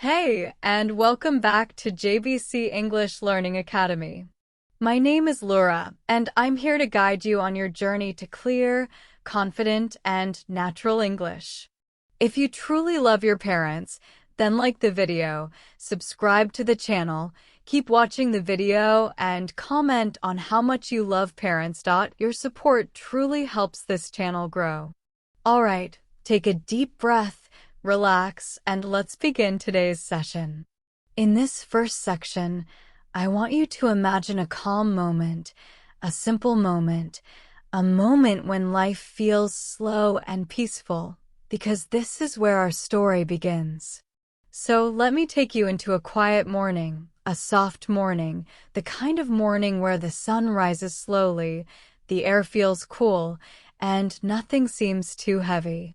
Hey, and welcome back to JBC English Learning Academy. My name is Laura, and I'm here to guide you on your journey to clear, confident, and natural English. If you truly love your parents, then like the video, subscribe to the channel, keep watching the video, and comment on how much you love parents. Your support truly helps this channel grow. Alright, take a deep breath, relax, and let's begin today's session. In this first section, I want you to imagine a calm moment, a simple moment, a moment when life feels slow and peaceful, because this is where our story begins. So let me take you into a quiet morning, a soft morning, the kind of morning where the sun rises slowly, the air feels cool, and nothing seems too heavy.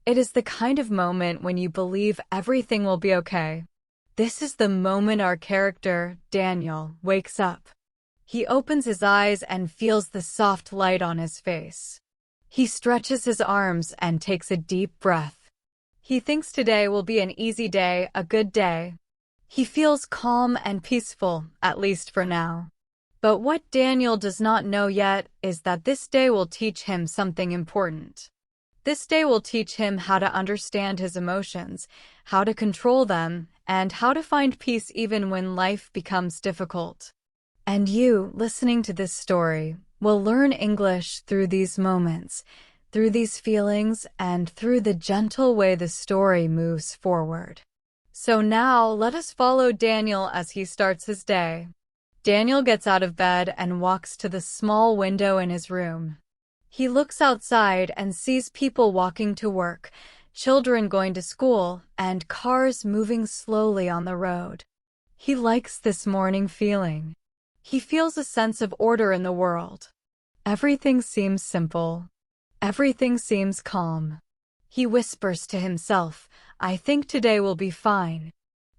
It is the kind of moment when you believe everything will be okay. This is the moment our character, Daniel, wakes up. He opens his eyes and feels the soft light on his face. He stretches his arms and takes a deep breath. He thinks today will be an easy day, a good day. He feels calm and peaceful, at least for now. But what Daniel does not know yet is that this day will teach him something important. This day will teach him how to understand his emotions, how to control them, and how to find peace even when life becomes difficult. And you, listening to this story, will learn English through these moments, through these feelings, and through the gentle way the story moves forward. So now, let us follow Daniel as he starts his day. Daniel gets out of bed and walks to the small window in his room. He looks outside and sees people walking to work, children going to school, and cars moving slowly on the road. He likes this morning feeling. He feels a sense of order in the world. Everything seems simple. Everything seems calm. He whispers to himself, "I think today will be fine."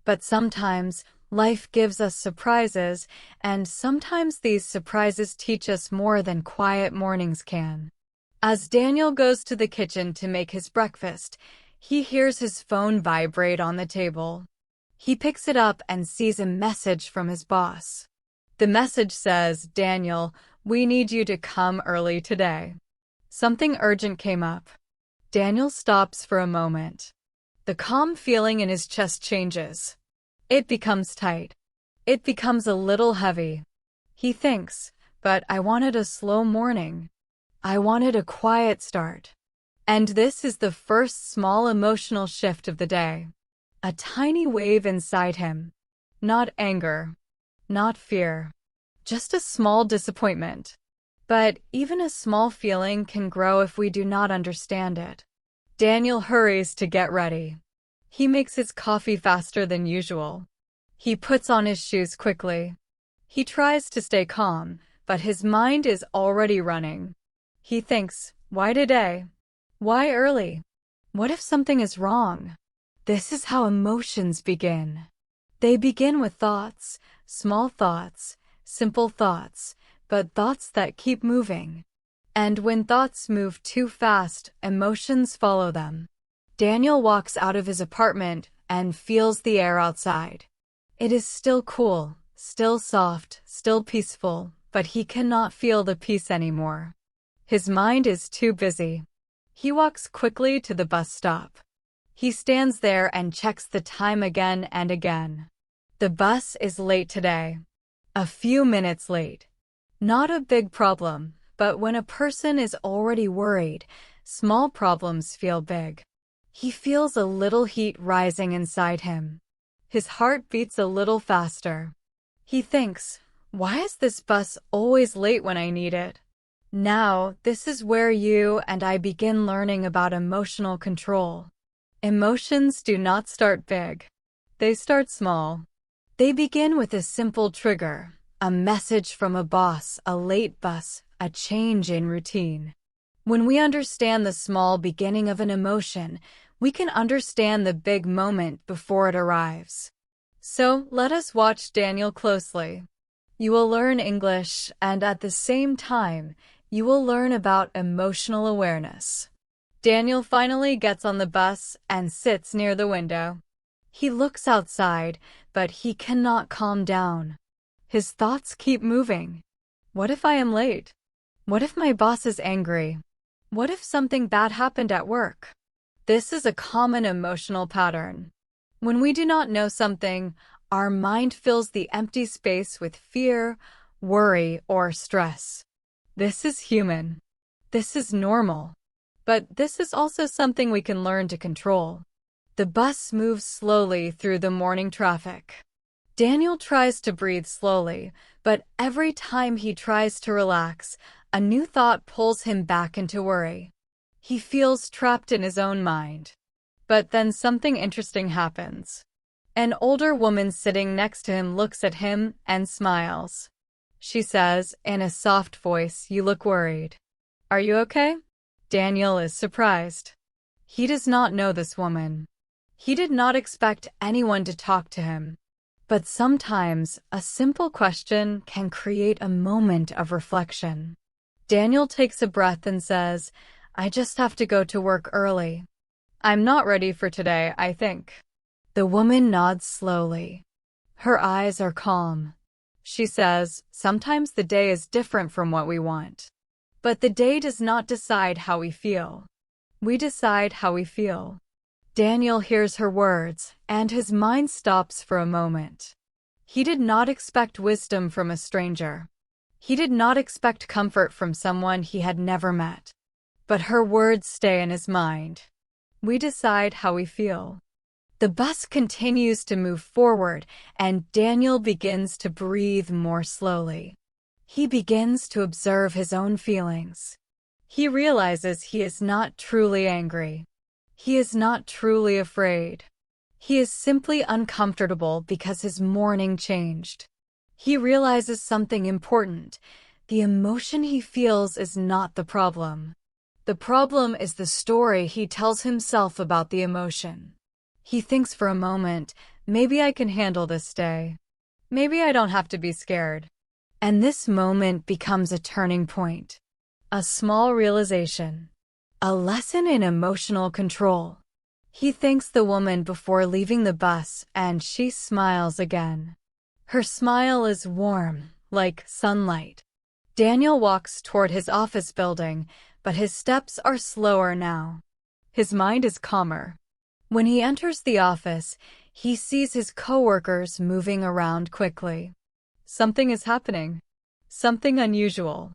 But sometimes, life gives us surprises, and sometimes these surprises teach us more than quiet mornings can. As Daniel goes to the kitchen to make his breakfast, he hears his phone vibrate on the table. He picks it up and sees a message from his boss. The message says, "Daniel, we need you to come early today." Something urgent came up. Daniel stops for a moment. The calm feeling in his chest changes. It becomes tight. It becomes a little heavy. He thinks, but I wanted a slow morning. I wanted a quiet start. And this is the first small emotional shift of the day. A tiny wave inside him. Not anger. Not fear. Just a small disappointment. But even a small feeling can grow if we do not understand it. Daniel hurries to get ready. He makes his coffee faster than usual. He puts on his shoes quickly. He tries to stay calm, but his mind is already running. He thinks, why today? Why early? What if something is wrong? This is how emotions begin. They begin with thoughts, small thoughts, simple thoughts, but thoughts that keep moving. And when thoughts move too fast, emotions follow them. Daniel walks out of his apartment and feels the air outside. It is still cool, still soft, still peaceful, but he cannot feel the peace anymore. His mind is too busy. He walks quickly to the bus stop. He stands there and checks the time again and again. The bus is late today. A few minutes late. Not a big problem, but when a person is already worried, small problems feel big. He feels a little heat rising inside him. His heart beats a little faster. He thinks, why is this bus always late when I need it? Now, this is where you and I begin learning about emotional control. Emotions do not start big. They start small. They begin with a simple trigger, a message from a boss, a late bus, a change in routine. When we understand the small beginning of an emotion, we can understand the big moment before it arrives. So, let us watch Daniel closely. You will learn English, and at the same time, you will learn about emotional awareness. Daniel finally gets on the bus and sits near the window. He looks outside, but he cannot calm down. His thoughts keep moving. What if I am late? What if my boss is angry? What if something bad happened at work? This is a common emotional pattern. When we do not know something, our mind fills the empty space with fear, worry, or stress. This is human. This is normal. But this is also something we can learn to control. The bus moves slowly through the morning traffic. Daniel tries to breathe slowly, but every time he tries to relax, a new thought pulls him back into worry. He feels trapped in his own mind. But then something interesting happens. An older woman sitting next to him looks at him and smiles. She says, in a soft voice, "You look worried. Are you okay?" Daniel is surprised. He does not know this woman. He did not expect anyone to talk to him. But sometimes, a simple question can create a moment of reflection. Daniel takes a breath and says, "I just have to go to work early. I'm not ready for today, I think." The woman nods slowly. Her eyes are calm. She says, "Sometimes the day is different from what we want. But the day does not decide how we feel. We decide how we feel." Daniel hears her words, and his mind stops for a moment. He did not expect wisdom from a stranger. He did not expect comfort from someone he had never met. But her words stay in his mind. We decide how we feel. The bus continues to move forward, and Daniel begins to breathe more slowly. He begins to observe his own feelings. He realizes he is not truly angry. He is not truly afraid. He is simply uncomfortable because his morning changed. He realizes something important. The emotion he feels is not the problem. The problem is the story he tells himself about the emotion. He thinks for a moment, maybe I can handle this day. Maybe I don't have to be scared. And this moment becomes a turning point. A small realization. A lesson in emotional control. He thanks the woman before leaving the bus, and she smiles again. Her smile is warm, like sunlight. Daniel walks toward his office building, but his steps are slower now. His mind is calmer. When he enters the office, he sees his coworkers moving around quickly. Something is happening. Something unusual.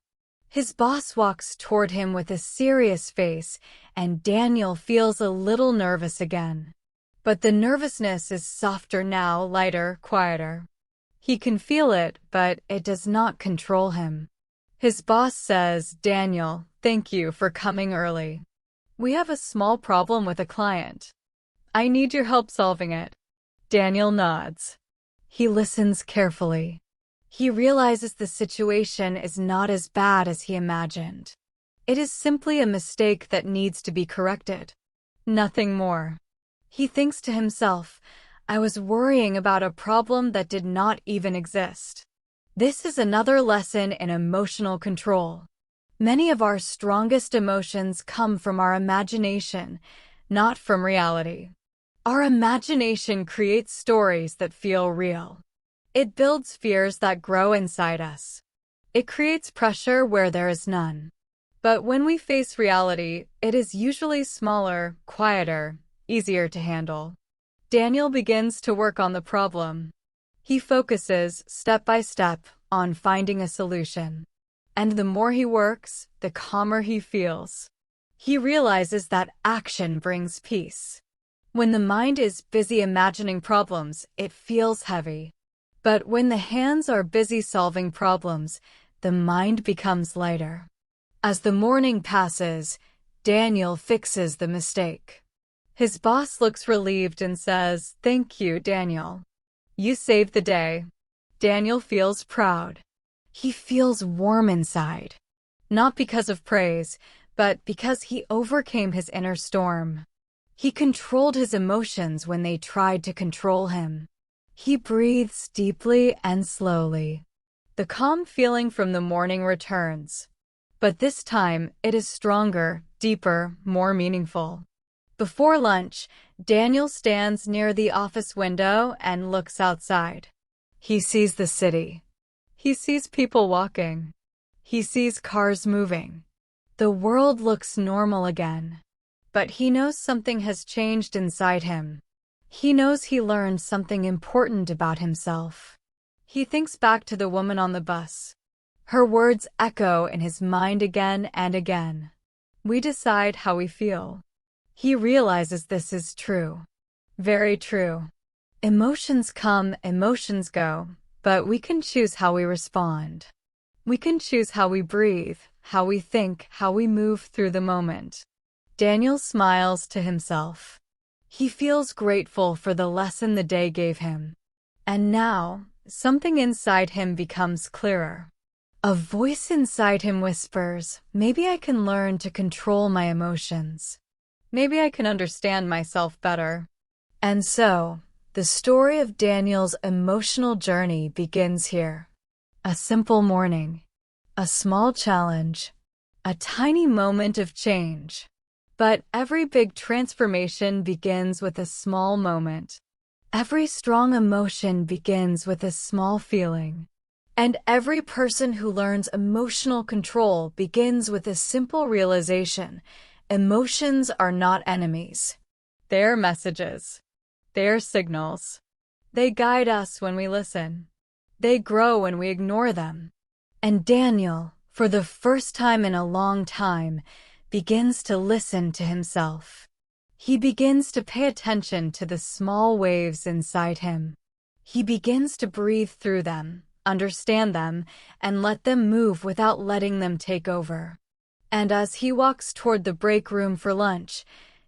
His boss walks toward him with a serious face, and Daniel feels a little nervous again. But the nervousness is softer now, lighter, quieter. He can feel it, but it does not control him. His boss says, "Daniel, thank you for coming early. We have a small problem with a client. I need your help solving it." Daniel nods. He listens carefully. He realizes the situation is not as bad as he imagined. It is simply a mistake that needs to be corrected. Nothing more. He thinks to himself, "I was worrying about a problem that did not even exist." This is another lesson in emotional control. Many of our strongest emotions come from our imagination, not from reality. Our imagination creates stories that feel real. It builds fears that grow inside us. It creates pressure where there is none. But when we face reality, it is usually smaller, quieter, easier to handle. Daniel begins to work on the problem. He focuses, step by step, on finding a solution. And the more he works, the calmer he feels. He realizes that action brings peace. When the mind is busy imagining problems, it feels heavy. But when the hands are busy solving problems, the mind becomes lighter. As the morning passes, Daniel fixes the mistake. His boss looks relieved and says, "Thank you, Daniel. You saved the day." Daniel feels proud. He feels warm inside. Not because of praise, but because he overcame his inner storm. He controlled his emotions when they tried to control him. He breathes deeply and slowly. The calm feeling from the morning returns. But this time, it is stronger, deeper, more meaningful. Before lunch, Daniel stands near the office window and looks outside. He sees the city. He sees people walking. He sees cars moving. The world looks normal again. But he knows something has changed inside him. He knows he learned something important about himself. He thinks back to the woman on the bus. Her words echo in his mind again and again. We decide how we feel. He realizes this is true. Very true. Emotions come, emotions go, but we can choose how we respond. We can choose how we breathe, how we think, how we move through the moment. Daniel smiles to himself. He feels grateful for the lesson the day gave him. And now, something inside him becomes clearer. A voice inside him whispers, maybe I can learn to control my emotions. Maybe I can understand myself better. And so, the story of Daniel's emotional journey begins here. A simple morning, a small challenge, a tiny moment of change. But every big transformation begins with a small moment. Every strong emotion begins with a small feeling. And every person who learns emotional control begins with a simple realization. Emotions are not enemies. They're messages. They're signals. They guide us when we listen. They grow when we ignore them. And Daniel, for the first time in a long time, begins to listen to himself. He begins to pay attention to the small waves inside him. He begins to breathe through them, understand them, and let them move without letting them take over. And as he walks toward the break room for lunch,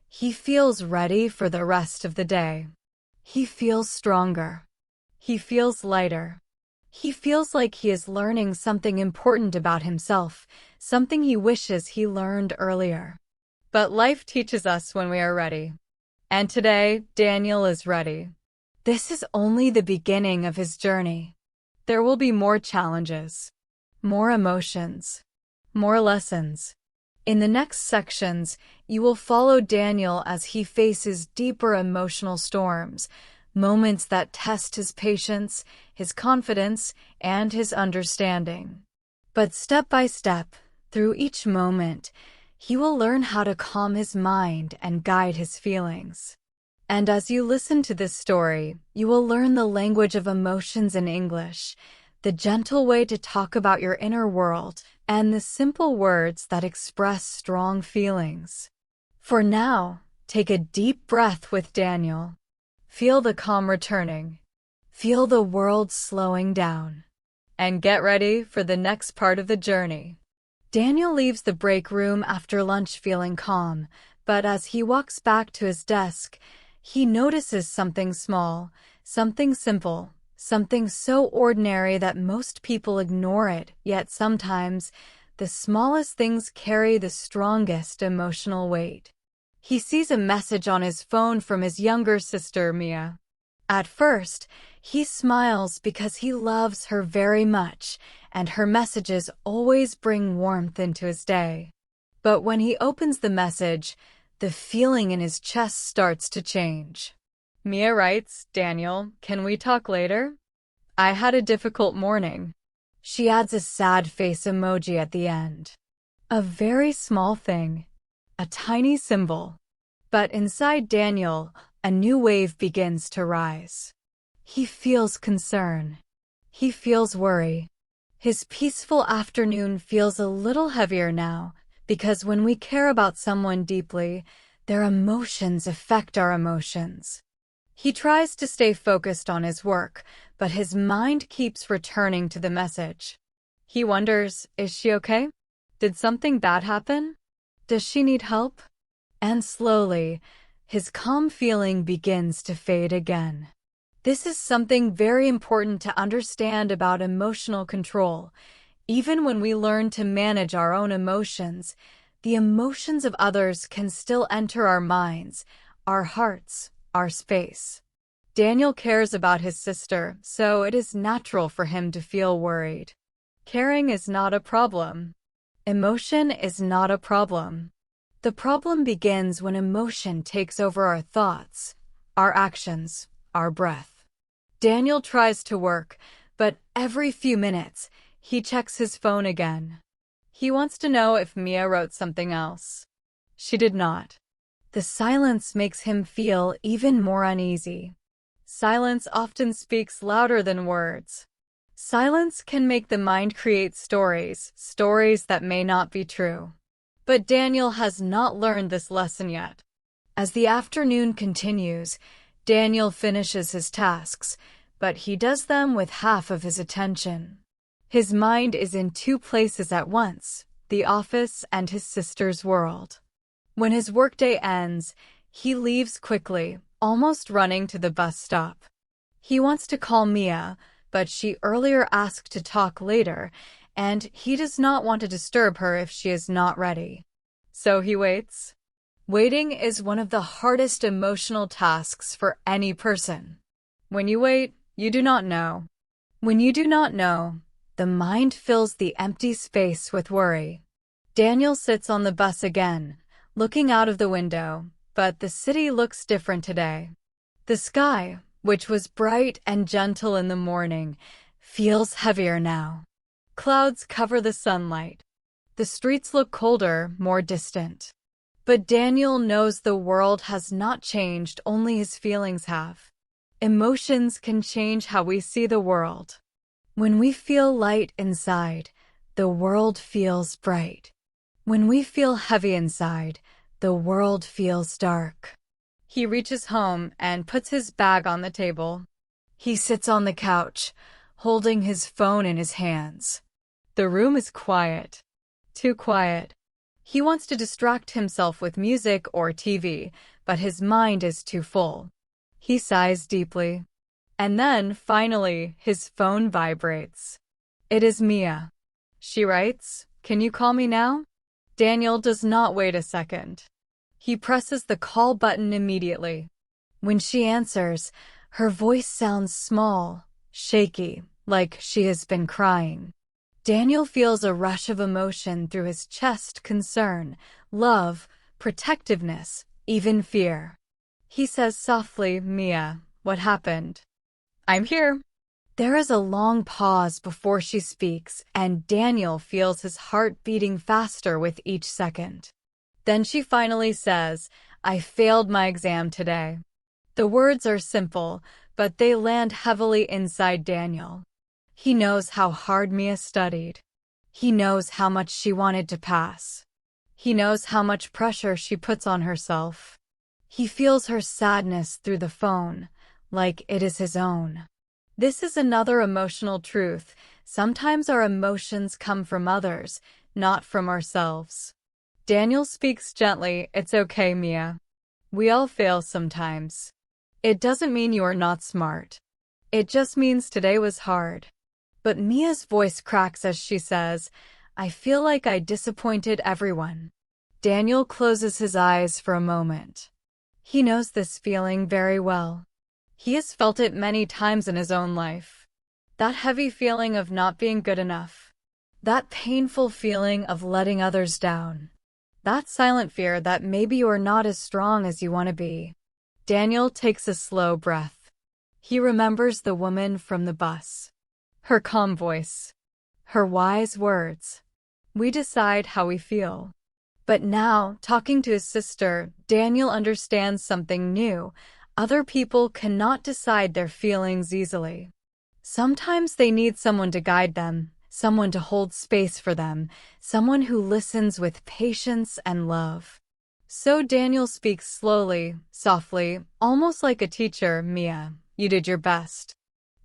he feels ready for the rest of the day. He feels stronger. He feels lighter. He feels like he is learning something important about himself, something he wishes he learned earlier. But life teaches us when we are ready. And today, Daniel is ready. This is only the beginning of his journey. There will be more challenges, more emotions, more lessons. In the next sections, you will follow Daniel as he faces deeper emotional storms, moments that test his patience, his confidence, and his understanding. But step by step, through each moment, he will learn how to calm his mind and guide his feelings. And as you listen to this story, you will learn the language of emotions in English, the gentle way to talk about your inner world, and the simple words that express strong feelings. For now, take a deep breath with Daniel. Feel the calm returning. Feel the world slowing down. And get ready for the next part of the journey. Daniel leaves the break room after lunch feeling calm, but as he walks back to his desk, he notices something small, something simple, something so ordinary that most people ignore it, yet sometimes the smallest things carry the strongest emotional weight. He sees a message on his phone from his younger sister, Mia. At first, he smiles because he loves her very much, and her messages always bring warmth into his day. But when he opens the message, the feeling in his chest starts to change. Mia writes, "Daniel, can we talk later? I had a difficult morning." She adds a sad face emoji at the end. A very small thing. A tiny symbol. But inside Daniel, a new wave begins to rise. He feels concern. He feels worry. His peaceful afternoon feels a little heavier now, because when we care about someone deeply, their emotions affect our emotions. He tries to stay focused on his work, but his mind keeps returning to the message. He wonders, is she okay? Did something bad happen? Does she need help? And slowly, his calm feeling begins to fade again. This is something very important to understand about emotional control. Even when we learn to manage our own emotions, the emotions of others can still enter our minds, our hearts, our space. Daniel cares about his sister, so it is natural for him to feel worried. Caring is not a problem. Emotion is not a problem. The problem begins when emotion takes over our thoughts, our actions, our breath. Daniel tries to work, but every few minutes, he checks his phone again. He wants to know if Mia wrote something else. She did not. The silence makes him feel even more uneasy. Silence often speaks louder than words. Silence can make the mind create stories that may not be true. But Daniel has not learned this lesson yet. As the afternoon continues, Daniel finishes his tasks, but he does them with half of his attention. His mind is in two places at once, the office and his sister's world. When his workday ends, he leaves quickly, almost running to the bus stop. He wants to call Mia, but she earlier asked to talk later, and he does not want to disturb her if she is not ready. So he waits. Waiting is one of the hardest emotional tasks for any person. When you wait, you do not know. When you do not know, the mind fills the empty space with worry. Daniel sits on the bus again, looking out of the window, but the city looks different today. The sky, which was bright and gentle in the morning, feels heavier now. Clouds cover the sunlight. The streets look colder, more distant. But Daniel knows the world has not changed, only his feelings have. Emotions can change how we see the world. When we feel light inside, the world feels bright. When we feel heavy inside, the world feels dark. He reaches home and puts his bag on the table. He sits on the couch, holding his phone in his hands. The room is quiet. Too quiet. He wants to distract himself with music or TV, but his mind is too full. He sighs deeply. And then, finally, his phone vibrates. It is Mia. She writes, "Can you call me now?" Daniel does not wait a second. He presses the call button immediately. When she answers, her voice sounds small, shaky, like she has been crying. Daniel feels a rush of emotion through his chest: concern, love, protectiveness, even fear. He says softly, "Mia, what happened?" "I'm here." There is a long pause before she speaks, and Daniel feels his heart beating faster with each second. Then she finally says, "I failed my exam today." The words are simple, but they land heavily inside Daniel. He knows how hard Mia studied. He knows how much she wanted to pass. He knows how much pressure she puts on herself. He feels her sadness through the phone, like it is his own. This is another emotional truth. Sometimes our emotions come from others, not from ourselves. Daniel speaks gently, "It's okay, Mia. We all fail sometimes. It doesn't mean you are not smart. It just means today was hard." But Mia's voice cracks as she says, "I feel like I disappointed everyone." Daniel closes his eyes for a moment. He knows this feeling very well. He has felt it many times in his own life. That heavy feeling of not being good enough. That painful feeling of letting others down. That silent fear that maybe you are not as strong as you want to be. Daniel takes a slow breath. He remembers the woman from the bus. Her calm voice. Her wise words. We decide how we feel. But now, talking to his sister, Daniel understands something new. Other people cannot decide their feelings easily. Sometimes they need someone to guide them, someone to hold space for them, someone who listens with patience and love. So Daniel speaks slowly, softly, almost like a teacher. "Mia, you did your best.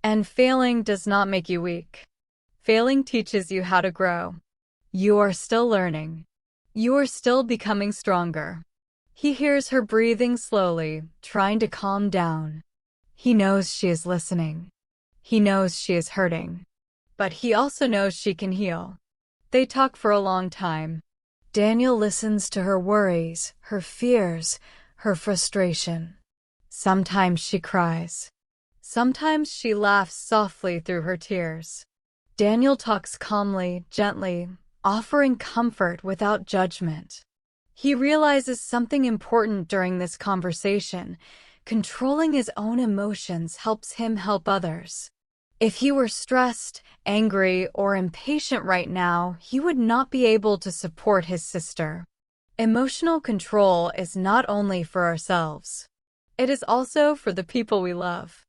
And failing does not make you weak. Failing teaches you how to grow. You are still learning. You are still becoming stronger." He hears her breathing slowly, trying to calm down. He knows she is listening. He knows she is hurting. But he also knows she can heal. They talk for a long time. Daniel listens to her worries, her fears, her frustration. Sometimes she cries. Sometimes she laughs softly through her tears. Daniel talks calmly, gently, offering comfort without judgment. He realizes something important during this conversation. Controlling his own emotions helps him help others. If he were stressed, angry, or impatient right now, he would not be able to support his sister. Emotional control is not only for ourselves. It is also for the people we love.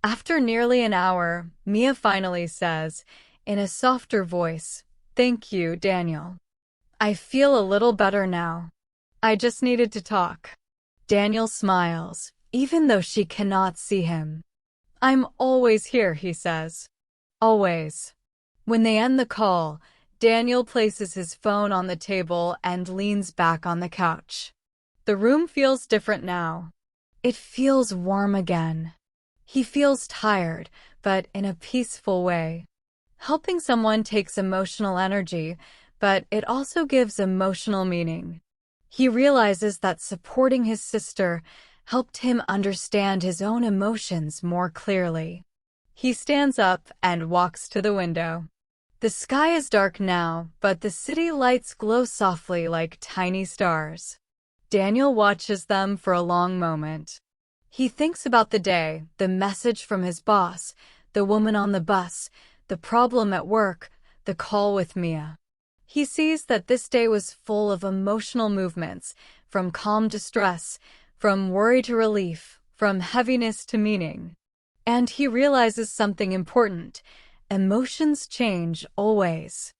After nearly an hour, Mia finally says, in a softer voice, "Thank you, Daniel. I feel a little better now. I just needed to talk." Daniel smiles, even though she cannot see him. "I'm always here," he says. Always. When they end the call, Daniel places his phone on the table and leans back on the couch. The room feels different now. It feels warm again. He feels tired, but in a peaceful way. Helping someone takes emotional energy, but it also gives emotional meaning. He realizes that supporting his sister helped him understand his own emotions more clearly. He stands up and walks to the window. The sky is dark now, but the city lights glow softly like tiny stars. Daniel watches them for a long moment. He thinks about the day, the message from his boss, the woman on the bus, the problem at work, the call with Mia. He sees that this day was full of emotional movements, from calm to stress, from worry to relief, from heaviness to meaning. And he realizes something important. Emotions change always.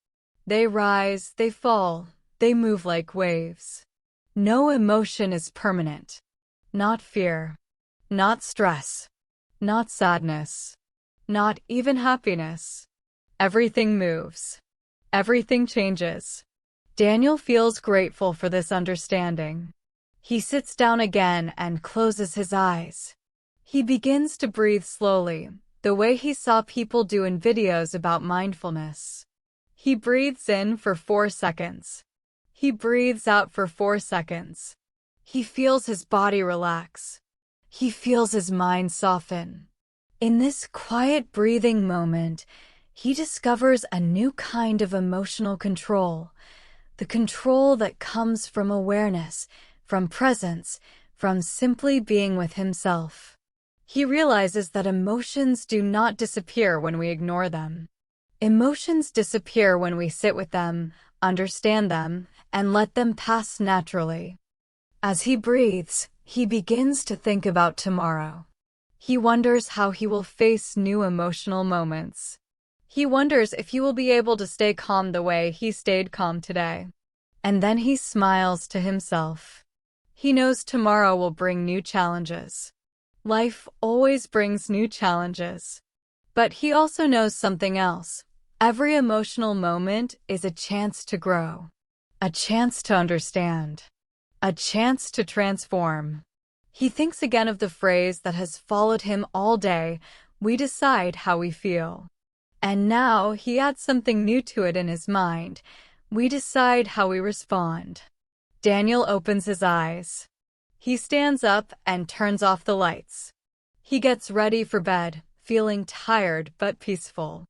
They rise, they fall, they move like waves. No emotion is permanent. Not fear, not stress, not sadness, not even happiness. Everything moves. Everything changes. Daniel feels grateful for this understanding. He sits down again and closes his eyes. He begins to breathe slowly, the way he saw people do in videos about mindfulness. He breathes in for 4 seconds. He breathes out for 4 seconds. He feels his body relax. He feels his mind soften. In this quiet breathing moment, he discovers a new kind of emotional control, the control that comes from awareness, from presence, from simply being with himself. He realizes that emotions do not disappear when we ignore them. Emotions disappear when we sit with them, understand them, and let them pass naturally. As he breathes, he begins to think about tomorrow. He wonders how he will face new emotional moments. He wonders if he will be able to stay calm the way he stayed calm today. And then he smiles to himself. He knows tomorrow will bring new challenges. Life always brings new challenges. But he also knows something else. Every emotional moment is a chance to grow, a chance to understand, a chance to transform. He thinks again of the phrase that has followed him all day, "We decide how we feel." And now he adds something new to it in his mind. "We decide how we respond." Daniel opens his eyes. He stands up and turns off the lights. He gets ready for bed, feeling tired but peaceful.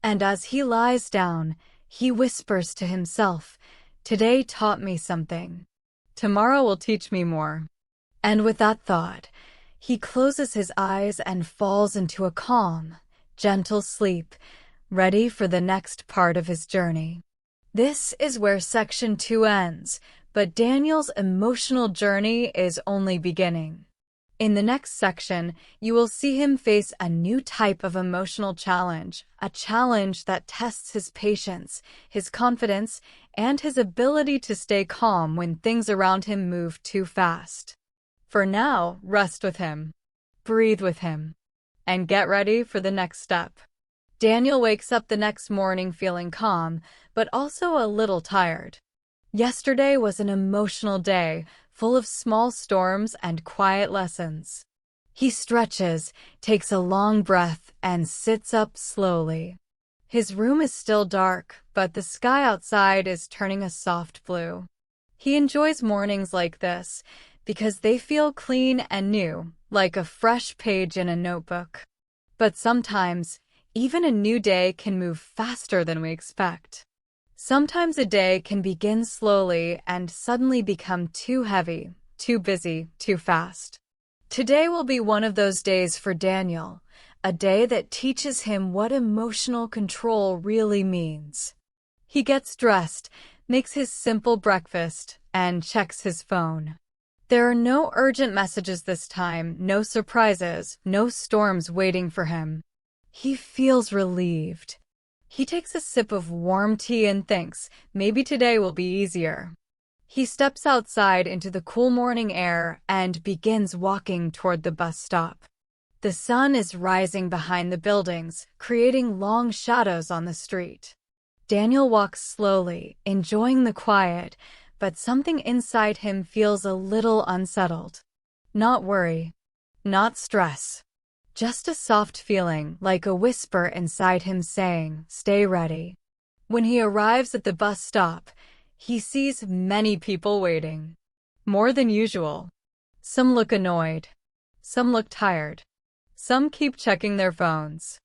And as he lies down, he whispers to himself, "Today taught me something. Tomorrow will teach me more." And with that thought, he closes his eyes and falls into a calm, gentle sleep, ready for the next part of his journey. This is where section 2 ends, but Daniel's emotional journey is only beginning. In the next section, you will see him face a new type of emotional challenge, a challenge that tests his patience, his confidence, and his ability to stay calm when things around him move too fast. For now, rest with him, breathe with him, and get ready for the next step. Daniel wakes up the next morning feeling calm, but also a little tired. Yesterday was an emotional day, full of small storms and quiet lessons. He stretches, takes a long breath, and sits up slowly. His room is still dark, but the sky outside is turning a soft blue. He enjoys mornings like this because they feel clean and new, like a fresh page in a notebook. But sometimes, even a new day can move faster than we expect. Sometimes a day can begin slowly and suddenly become too heavy, too busy, too fast. Today will be one of those days for Daniel, a day that teaches him what emotional control really means. He gets dressed, makes his simple breakfast, and checks his phone. There are no urgent messages this time, no surprises, no storms waiting for him. He feels relieved. He takes a sip of warm tea and thinks, maybe today will be easier. He steps outside into the cool morning air and begins walking toward the bus stop. The sun is rising behind the buildings, creating long shadows on the street. Daniel walks slowly, enjoying the quiet, but something inside him feels a little unsettled. Not worry, not stress. Just a soft feeling, like a whisper inside him saying, stay ready. When he arrives at the bus stop, he sees many people waiting. More than usual. Some look annoyed. Some look tired. Some keep checking their phones.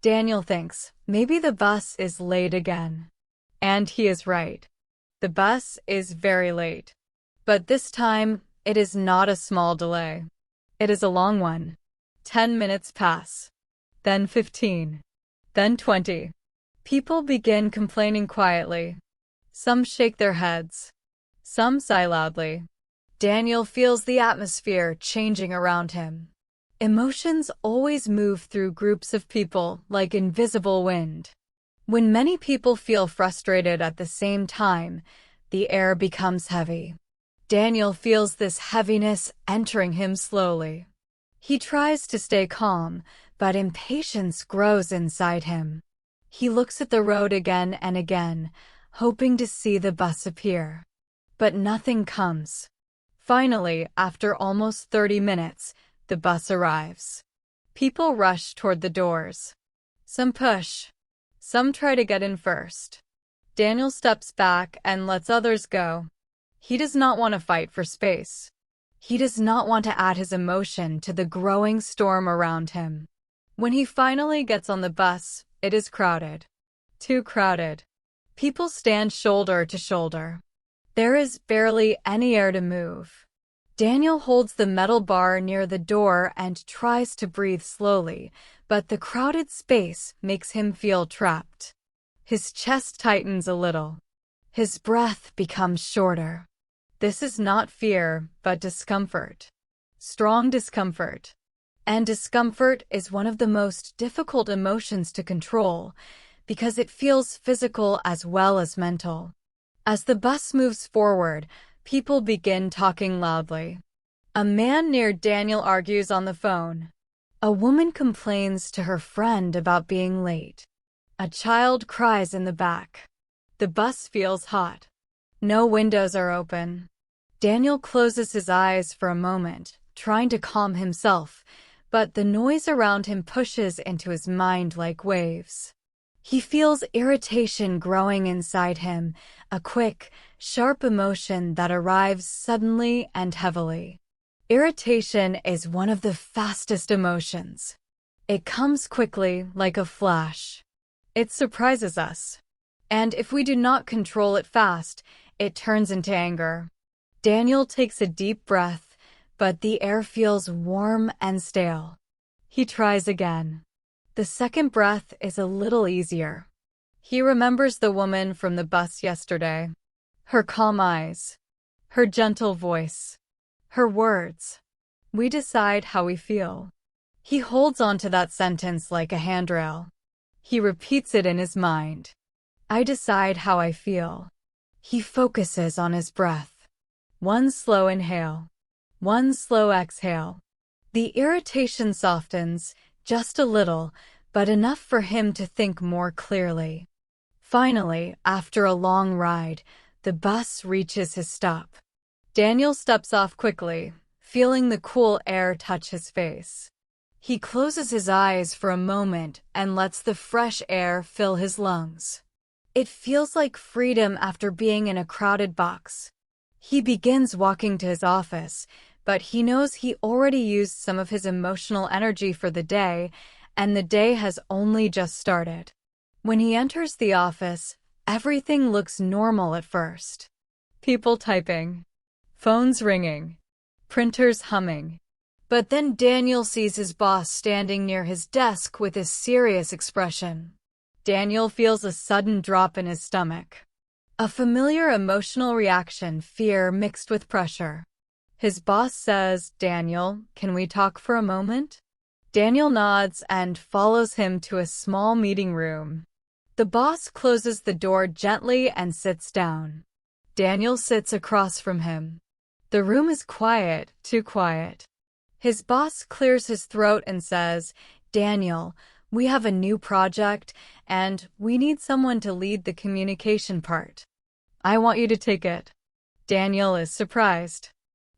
Daniel thinks, maybe the bus is late again. And he is right. The bus is very late. But this time, it is not a small delay. It is a long one. 10 minutes pass. Then 15. Then 20. People begin complaining quietly. Some shake their heads. Some sigh loudly. Daniel feels the atmosphere changing around him. Emotions always move through groups of people like invisible wind. When many people feel frustrated at the same time, the air becomes heavy. Daniel feels this heaviness entering him slowly. He tries to stay calm, but impatience grows inside him. He looks at the road again and again, hoping to see the bus appear. But nothing comes. Finally, after almost 30 minutes, the bus arrives. People rush toward the doors. Some push. Some try to get in first. Daniel steps back and lets others go. He does not want to fight for space. He does not want to add his emotion to the growing storm around him. When he finally gets on the bus, it is crowded. Too crowded. People stand shoulder to shoulder. There is barely any air to move. Daniel holds the metal bar near the door and tries to breathe slowly, but the crowded space makes him feel trapped. His chest tightens a little. His breath becomes shorter. This is not fear, but discomfort. Strong discomfort. And discomfort is one of the most difficult emotions to control because it feels physical as well as mental. As the bus moves forward, people begin talking loudly. A man near Daniel argues on the phone. A woman complains to her friend about being late. A child cries in the back. The bus feels hot. No windows are open. Daniel closes his eyes for a moment, trying to calm himself, but the noise around him pushes into his mind like waves. He feels irritation growing inside him, a quick, sharp emotion that arrives suddenly and heavily. Irritation is one of the fastest emotions. It comes quickly, like a flash. It surprises us. And if we do not control it fast, it turns into anger. Daniel takes a deep breath, but the air feels warm and stale. He tries again. The second breath is a little easier. He remembers the woman from the bus yesterday. Her calm eyes. Her gentle voice. Her words. We decide how we feel. He holds on to that sentence like a handrail. He repeats it in his mind. I decide how I feel. He focuses on his breath. One slow inhale. One slow exhale. The irritation softens, just a little, but enough for him to think more clearly. Finally, after a long ride, the bus reaches his stop. Daniel steps off quickly, feeling the cool air touch his face. He closes his eyes for a moment and lets the fresh air fill his lungs. It feels like freedom after being in a crowded box. He begins walking to his office, but he knows he already used some of his emotional energy for the day, and the day has only just started. When he enters the office, Everything looks normal at first. People typing, phones ringing, printers humming. But then Daniel sees his boss standing near his desk with a serious expression. Daniel feels a sudden drop in his stomach. A familiar emotional reaction, fear mixed with pressure. His boss says, "Daniel, can we talk for a moment?" Daniel nods and follows him to a small meeting room. The boss closes the door gently and sits down. Daniel sits across from him. The room is quiet, too quiet. His boss clears his throat and says, "Daniel, we have a new project, and we need someone to lead the communication part. I want you to take it." Daniel is surprised.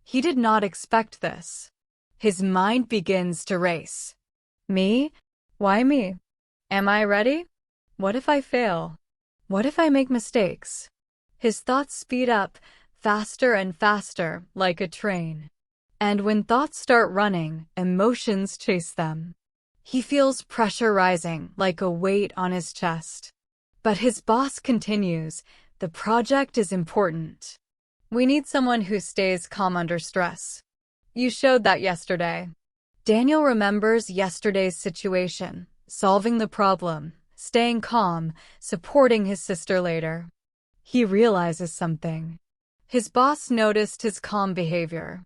He did not expect this. His mind begins to race. Me? Why me? Am I ready? What if I fail? What if I make mistakes? His thoughts speed up, faster and faster, like a train. And when thoughts start running, emotions chase them. He feels pressure rising, like a weight on his chest. But his boss continues, "The project is important. We need someone who stays calm under stress. You showed that yesterday." Daniel remembers yesterday's situation, solving the problem, staying calm, supporting his sister later. He realizes something. His boss noticed his calm behavior.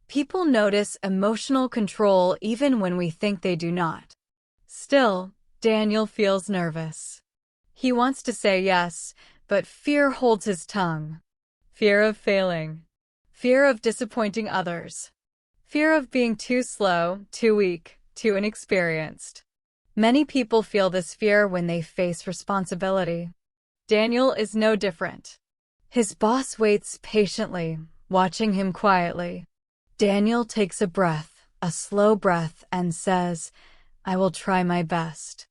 People notice emotional control even when we think they do not. Still, Daniel feels nervous. He wants to say yes, but fear holds his tongue. Fear of failing. Fear of disappointing others. Fear of being too slow, too weak, too inexperienced. Many people feel this fear when they face responsibility. Daniel is no different. His boss waits patiently, watching him quietly. Daniel takes a breath, a slow breath, and says, "I will try my best."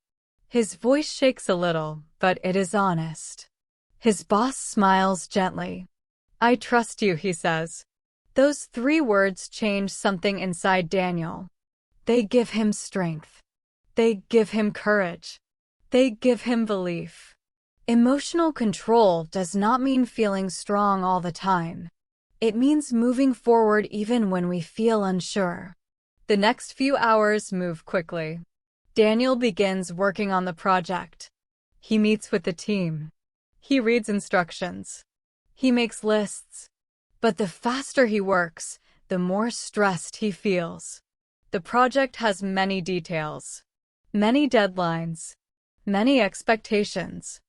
His voice shakes a little, but it is honest. His boss smiles gently. "I trust you," he says. Those 3 words change something inside Daniel. They give him strength. They give him courage. They give him belief. Emotional control does not mean feeling strong all the time. It means moving forward even when we feel unsure. The next few hours move quickly. Daniel begins working on the project. He meets with the team. He reads instructions. He makes lists. But the faster he works, the more stressed he feels. The project has many details, many deadlines, many expectations.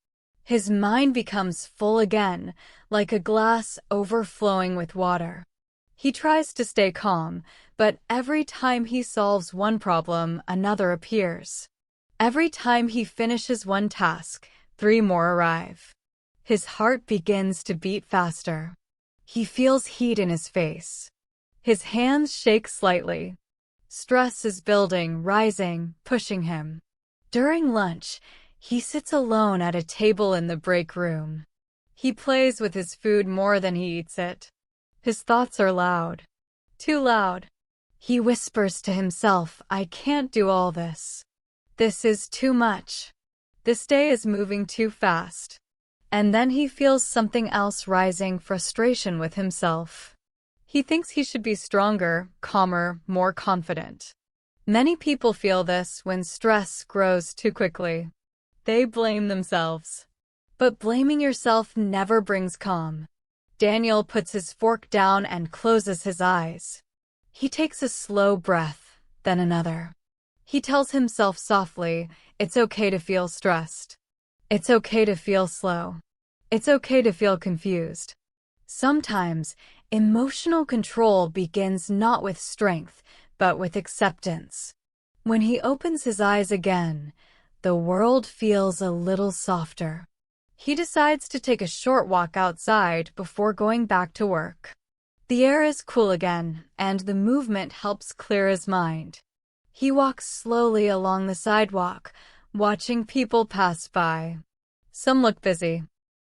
His mind becomes full again, like a glass overflowing with water. He tries to stay calm, but every time he solves one problem, another appears. Every time he finishes one task, 3 more arrive. His heart begins to beat faster. He feels heat in his face. His hands shake slightly. Stress is building, rising, pushing him. During lunch, he sits alone at a table in the break room. He plays with his food more than he eats it. His thoughts are loud. Too loud. He whispers to himself, "I can't do all this. This is too much. This day is moving too fast." And then he feels something else rising, frustration with himself. He thinks he should be stronger, calmer, more confident. Many people feel this when stress grows too quickly. They blame themselves. But blaming yourself never brings calm. Daniel puts his fork down and closes his eyes. He takes a slow breath, then another. He tells himself softly, "It's okay to feel stressed. It's okay to feel slow. It's okay to feel confused." Sometimes, emotional control begins not with strength, but with acceptance. When he opens his eyes again, the world feels a little softer. He decides to take a short walk outside before going back to work. The air is cool again, and the movement helps clear his mind. He walks slowly along the sidewalk, watching people pass by. Some look busy.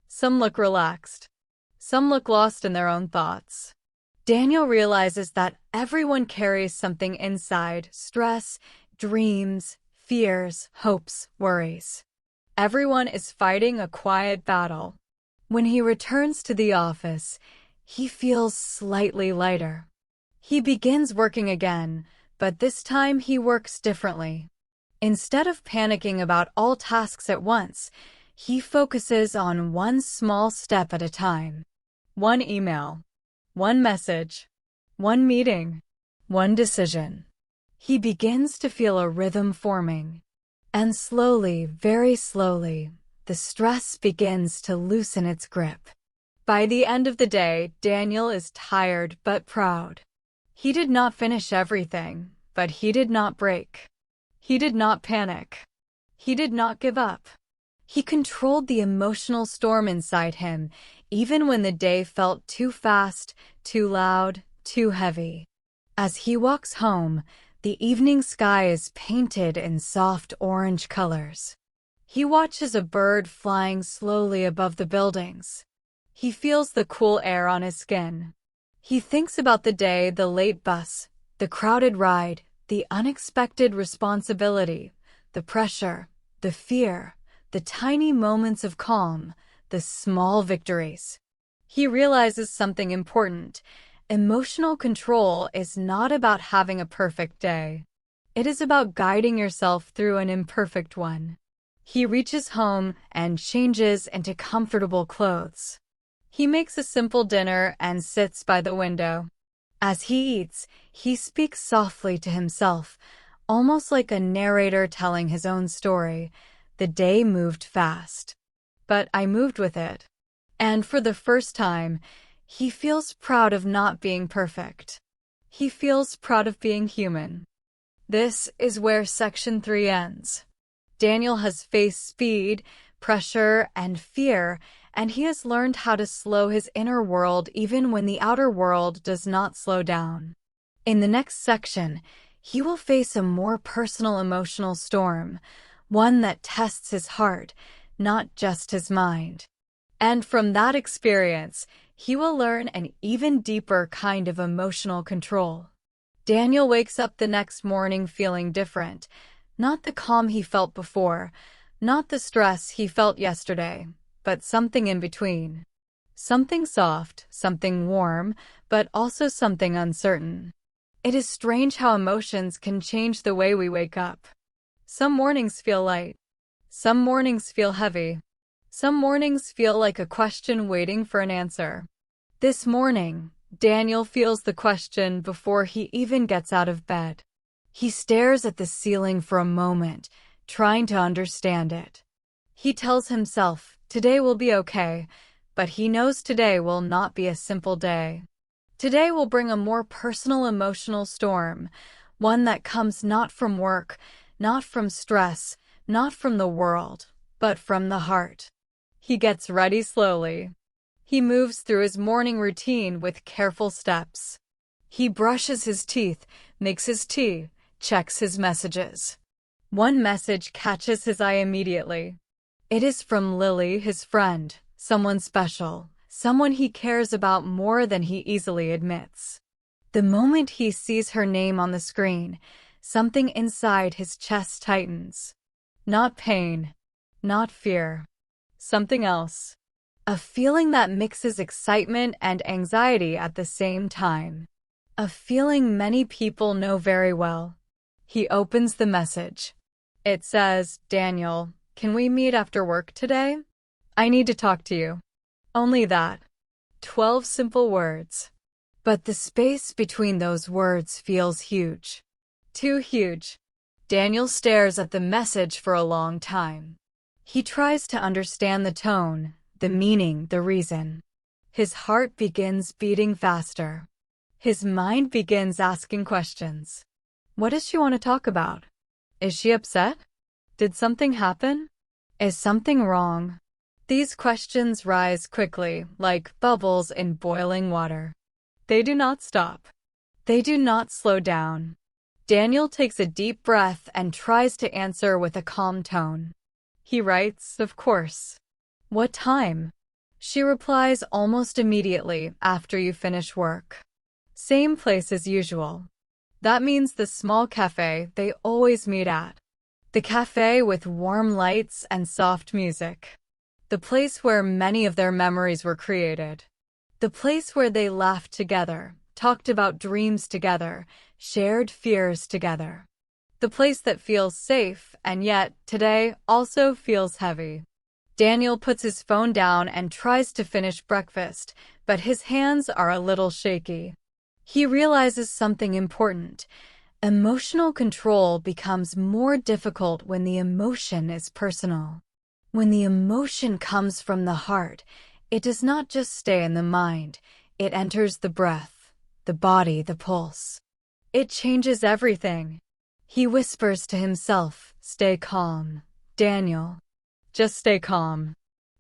Some look relaxed. Some look lost in their own thoughts. Daniel realizes that everyone carries something inside: stress, dreams, fears, hopes, worries. Everyone is fighting a quiet battle. When he returns to the office, he feels slightly lighter. He begins working again, but this time he works differently. Instead of panicking about all tasks at once, he focuses on one small step at a time. One email, one message, one meeting, one decision. He begins to feel a rhythm forming. And slowly, very slowly, the stress begins to loosen its grip. By the end of the day, Daniel is tired but proud. He did not finish everything, but he did not break. He did not panic. He did not give up. He controlled the emotional storm inside him, even when the day felt too fast, too loud, too heavy. As he walks home, the evening sky is painted in soft orange colors. He watches a bird flying slowly above the buildings. He feels the cool air on his skin. He thinks about the day, the late bus, the crowded ride, the unexpected responsibility, the pressure, the fear, the tiny moments of calm, the small victories. He realizes something important. Emotional control is not about having a perfect day. It is about guiding yourself through an imperfect one. He reaches home and changes into comfortable clothes. He makes a simple dinner and sits by the window. As he eats, he speaks softly to himself, almost like a narrator telling his own story. The day moved fast, but I moved with it. And for the first time, he feels proud of not being perfect. He feels proud of being human. This is where section 3 ends. Daniel has faced speed, pressure, and fear, and he has learned how to slow his inner world even when the outer world does not slow down. In the next section, he will face a more personal emotional storm, one that tests his heart, not just his mind. And from that experience, he will learn an even deeper kind of emotional control. Daniel wakes up the next morning feeling different, not the calm he felt before, not the stress he felt yesterday, but something in between. Something soft, something warm, but also something uncertain. It is strange how emotions can change the way we wake up. Some mornings feel light. Some mornings feel heavy. Some mornings feel like a question waiting for an answer. This morning, Daniel feels the question before he even gets out of bed. He stares at the ceiling for a moment, trying to understand it. He tells himself, today will be okay, but he knows today will not be a simple day. Today will bring a more personal emotional storm, one that comes not from work, not from stress, not from the world, but from the heart. He gets ready slowly. He moves through his morning routine with careful steps. He brushes his teeth, makes his tea, checks his messages. One message catches his eye immediately. It is from Lily, his friend, someone special, someone he cares about more than he easily admits. The moment he sees her name on the screen, something inside his chest tightens. Not pain, not fear. Something else. A feeling that mixes excitement and anxiety at the same time. A feeling many people know very well. He opens the message. It says, Daniel, can we meet after work today? I need to talk to you. Only that. 12 simple words. But the space between those words feels huge. Too huge. Daniel stares at the message for a long time. He tries to understand the tone, the meaning, the reason. His heart begins beating faster. His mind begins asking questions. What does she want to talk about? Is she upset? Did something happen? Is something wrong? These questions rise quickly, like bubbles in boiling water. They do not stop. They do not slow down. Daniel takes a deep breath and tries to answer with a calm tone. He writes, of course. What time? She replies almost immediately after you finish work. Same place as usual. That means the small cafe they always meet at. The cafe with warm lights and soft music. The place where many of their memories were created. The place where they laughed together, talked about dreams together, shared fears together. The place that feels safe and yet, today, also feels heavy. Daniel puts his phone down and tries to finish breakfast, but his hands are a little shaky. He realizes something important. Emotional control becomes more difficult when the emotion is personal. When the emotion comes from the heart, it does not just stay in the mind, it enters the breath, the body, the pulse. It changes everything. He whispers to himself, "Stay calm, Daniel. Just stay calm."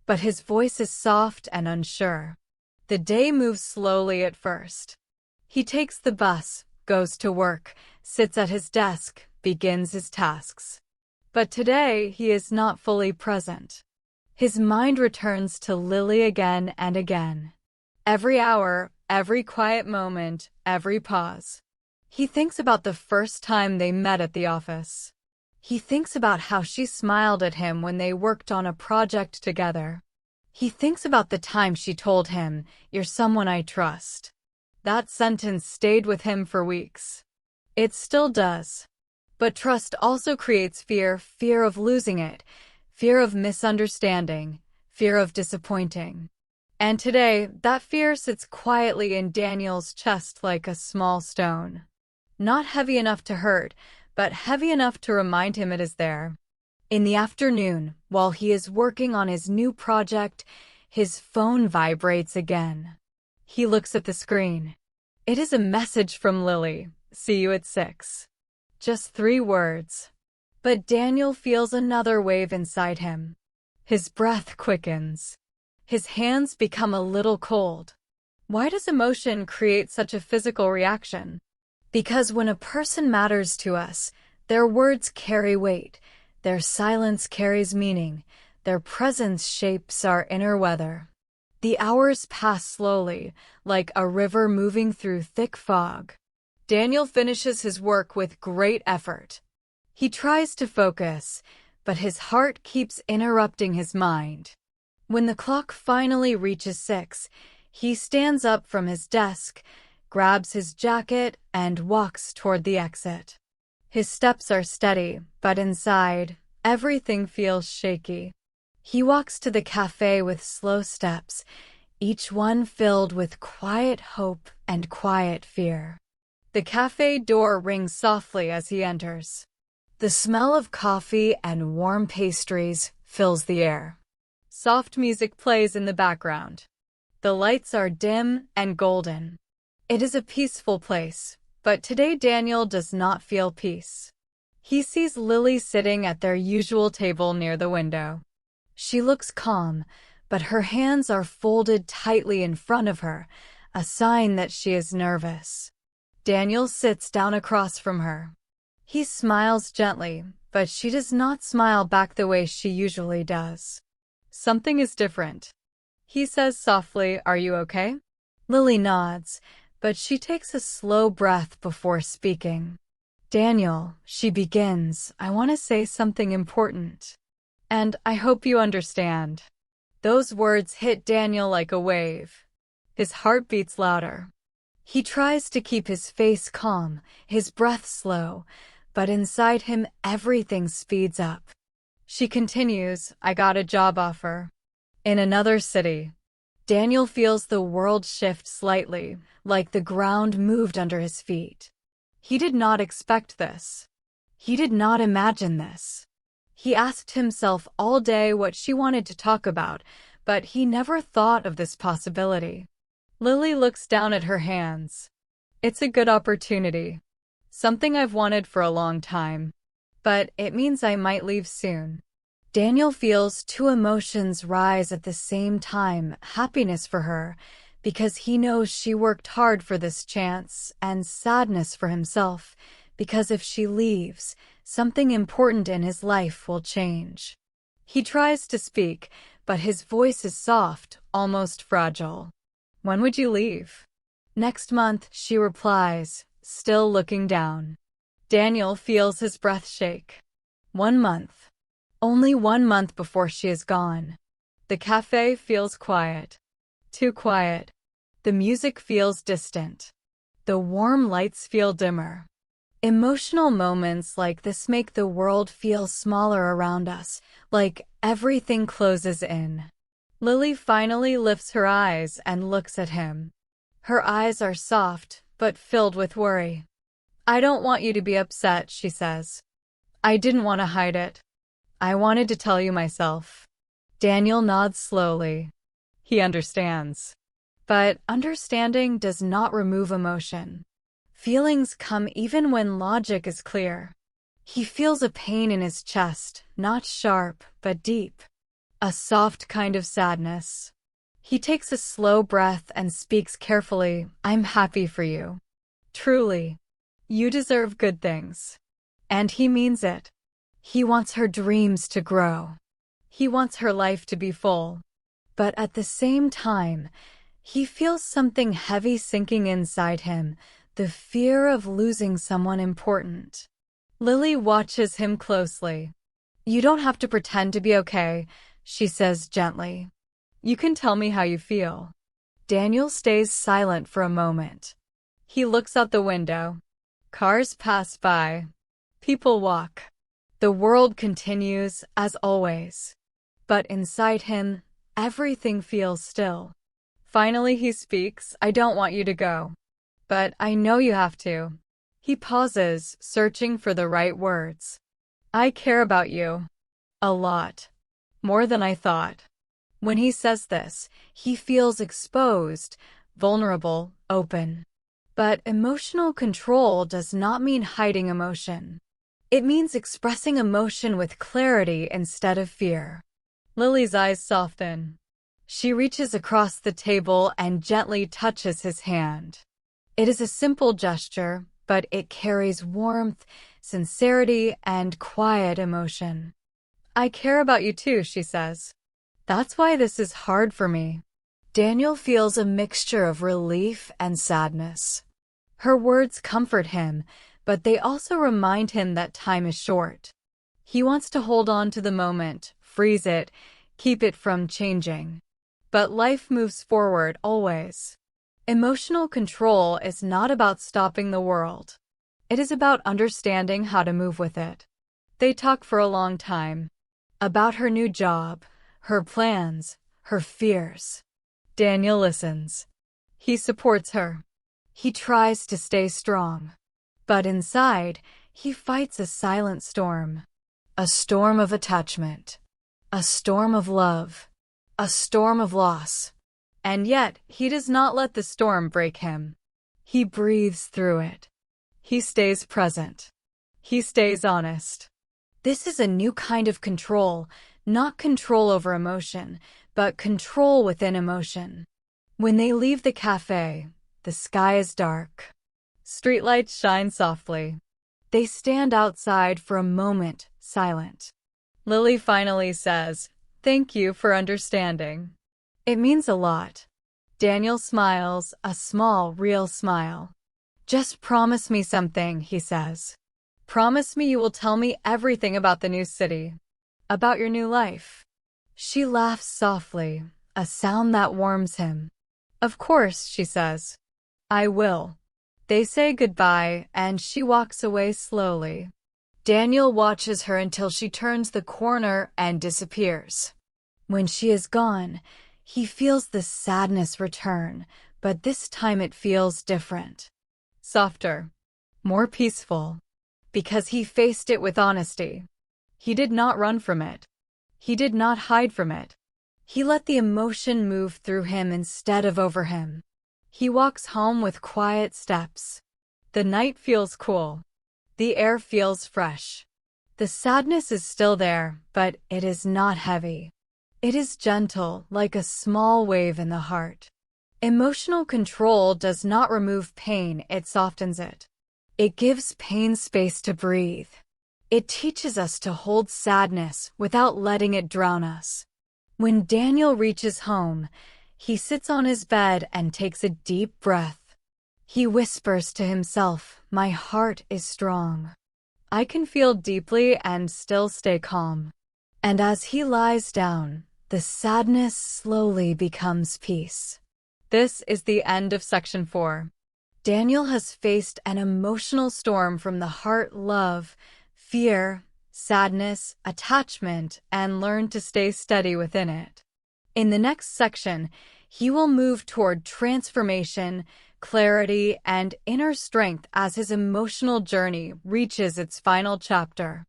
But his voice is soft and unsure. The day moves slowly at first. He takes the bus, goes to work, sits at his desk, begins his tasks. But today he is not fully present. His mind returns to Lily again and again. Every hour, every quiet moment, every pause. He thinks about the first time they met at the office. He thinks about how she smiled at him when they worked on a project together. He thinks about the time she told him, "You're someone I trust." That sentence stayed with him for weeks. It still does. But trust also creates fear, fear of losing it, fear of misunderstanding, fear of disappointing. And today, that fear sits quietly in Daniel's chest like a small stone. Not heavy enough to hurt, but heavy enough to remind him it is there. In the afternoon, while he is working on his new project, his phone vibrates again. He looks at the screen. It is a message from Lily. "See you at 6. Just 3 words. But Daniel feels another wave inside him. His breath quickens. His hands become a little cold. Why does emotion create such a physical reaction? Because when a person matters to us, their words carry weight, their silence carries meaning, their presence shapes our inner weather. The hours pass slowly, like a river moving through thick fog. Daniel finishes his work with great effort. He tries to focus, but his heart keeps interrupting his mind. When the clock finally reaches 6, he stands up from his desk, grabs his jacket, and walks toward the exit. His steps are steady, but inside, everything feels shaky. He walks to the cafe with slow steps, each one filled with quiet hope and quiet fear. The cafe door rings softly as he enters. The smell of coffee and warm pastries fills the air. Soft music plays in the background. The lights are dim and golden. It is a peaceful place, but today Daniel does not feel peace. He sees Lily sitting at their usual table near the window. She looks calm, but her hands are folded tightly in front of her, a sign that she is nervous. Daniel sits down across from her. He smiles gently, but she does not smile back the way she usually does. Something is different. He says softly, "Are you okay?" Lily nods, but she takes a slow breath before speaking. "Daniel," she begins, "I want to say something important. And I hope you understand." Those words hit Daniel like a wave. His heart beats louder. He tries to keep his face calm, his breath slow, but inside him everything speeds up. She continues, "I got a job offer. In another city." Daniel feels the world shift slightly, like the ground moved under his feet. He did not expect this. He did not imagine this. He asked himself all day what she wanted to talk about, but he never thought of this possibility. Lily looks down at her hands. "It's a good opportunity. Something I've wanted for a long time. But it means I might leave soon." Daniel feels 2 emotions rise at the same time, happiness for her, because he knows she worked hard for this chance, and sadness for himself, because if she leaves, something important in his life will change. He tries to speak, but his voice is soft, almost fragile. "When would you leave?" "Next month," she replies, still looking down. Daniel feels his breath shake. 1 month. Only 1 month before she is gone. The cafe feels quiet. Too quiet. The music feels distant. The warm lights feel dimmer. Emotional moments like this make the world feel smaller around us, like everything closes in. Lily finally lifts her eyes and looks at him. Her eyes are soft, but filled with worry. "I don't want you to be upset," she says. "I didn't want to hide it. I wanted to tell you myself." Daniel nods slowly. He understands. But understanding does not remove emotion. Feelings come even when logic is clear. He feels a pain in his chest, not sharp, but deep. A soft kind of sadness. He takes a slow breath and speaks carefully. "I'm happy for you. Truly. You deserve good things." And he means it. He wants her dreams to grow. He wants her life to be full. But at the same time, he feels something heavy sinking inside him, the fear of losing someone important. Lily watches him closely. "You don't have to pretend to be okay," she says gently. "You can tell me how you feel." Daniel stays silent for a moment. He looks out the window. Cars pass by. People walk. The world continues, as always. But inside him, everything feels still. Finally he speaks. "I don't want you to go. But I know you have to." He pauses, searching for the right words. "I care about you. A lot. More than I thought." When he says this, he feels exposed, vulnerable, open. But emotional control does not mean hiding emotion. It means expressing emotion with clarity instead of fear. Lily's eyes soften. She reaches across the table and gently touches his hand. It is a simple gesture, but it carries warmth, sincerity, and quiet emotion. "I care about you too," she says. "That's why this is hard for me." Daniel feels a mixture of relief and sadness. Her words comfort him, but they also remind him that time is short. He wants to hold on to the moment, freeze it, keep it from changing. But life moves forward always. Emotional control is not about stopping the world. It is about understanding how to move with it. They talk for a long time. About her new job, her plans, her fears. Daniel listens. He supports her. He tries to stay strong. But inside, he fights a silent storm. A storm of attachment. A storm of love. A storm of loss. And yet, he does not let the storm break him. He breathes through it. He stays present. He stays honest. This is a new kind of control, not control over emotion, but control within emotion. When they leave the cafe, the sky is dark. Streetlights shine softly. They stand outside for a moment, silent. Lily finally says, "Thank you for understanding." It means a lot. Daniel smiles, a small, real smile. "Just promise me something," he says. "Promise me you will tell me everything about the new city, about your new life." She laughs softly, a sound that warms him. "Of course," she says. "I will." They say goodbye, and she walks away slowly. Daniel watches her until she turns the corner and disappears. When she is gone, he feels the sadness return, but this time it feels different. Softer. More peaceful. Because he faced it with honesty. He did not run from it. He did not hide from it. He let the emotion move through him instead of over him. He walks home with quiet steps. The night feels cool. The air feels fresh. The sadness is still there, but it is not heavy. It is gentle, like a small wave in the heart. Emotional control does not remove pain, it softens it. It gives pain space to breathe. It teaches us to hold sadness without letting it drown us. When Daniel reaches home, he sits on his bed and takes a deep breath. He whispers to himself, "My heart is strong. I can feel deeply and still stay calm. And as he lies down, the sadness slowly becomes peace. This is the end of section 4. Daniel has faced an emotional storm from the heart, love, fear, sadness, attachment, and learned to stay steady within it. In the next section, he will move toward transformation, clarity, and inner strength as his emotional journey reaches its final chapter.